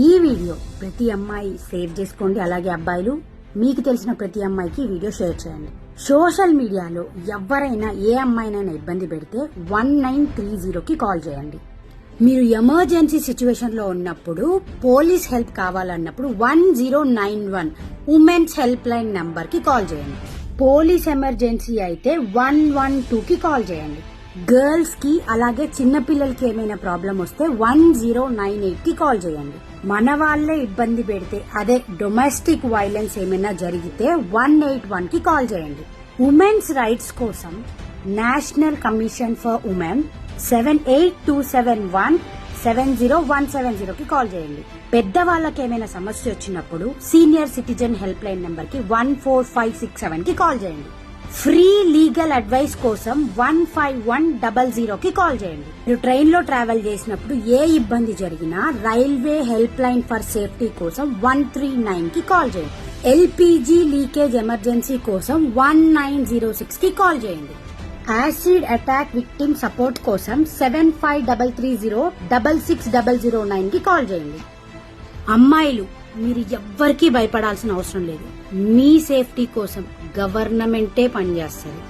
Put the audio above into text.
ఈ వీడియో ప్రతి అమ్మాయి సేవ్ చేసుకోండి. అలాగే అబ్బాయిలు మీకు తెలిసిన ప్రతి అమ్మాయికి ఈ వీడియో షేర్ చేయండి. సోషల్ మీడియాలో ఎవరైనా ఏ అమ్మాయినైనా ఇబ్బంది పెడితే 1930కి కాల్ చేయండి. మీరు ఎమర్జెన్సీ సిచ్యువేషన్ లో ఉన్నప్పుడు, పోలీస్ హెల్ప్ కావాలన్నప్పుడు 1091 ఉమెన్స్ హెల్ప్ లైన్ నంబర్ కి కాల్ చేయండి. పోలీస్ ఎమర్జెన్సీ అయితే 112కి కాల్ చేయండి. గర్ల్స్ కి అలాగే చిన్న పిల్లలకి ఏమైనా ప్రాబ్లం వస్తే 1098కి కాల్ చేయండి. మన వాళ్ళే ఇబ్బంది పెడితే, అదే డొమెస్టిక్ వైలెన్స్ ఏమైనా జరిగితే 181కి కాల్ చేయండి. ఉమెన్స్ రైట్స్ కోసం నేషనల్ కమిషన్ ఫర్ ఉమెన్ 7827170170కి కాల్ చేయండి. పెద్దవాళ్ళకి ఏమైనా సమస్య వచ్చినప్పుడు senior citizen help line number కి 14567కి కాల్ చేయండి. ఫ్రీ లీగల్ అడ్వైస్ కోసం 15100కి కాల్ చేయండి. మీరు ట్రైన్ లో ట్రావెల్ చేసినప్పుడు ఏ ఇబ్బంది జరిగినా railway help line for safety కోసం 139కి కాల్ చేయండి. ఎల్పీజీ లీకేజ్ ఎమర్జెన్సీ కోసం 1906కి కాల్ చేయండి. యాసిడ్ అటాక్ విక్టిమ్ సపోర్ట్ కోసం 7533066009కి కాల్ చేయండి. అమ్మాయిలు, మీరు ఎవ్వరికీ భయపడాల్సిన అవసరం లేదు. మీ సేఫ్టీ కోసం గవర్నమెంటే పనిచేస్తుంది.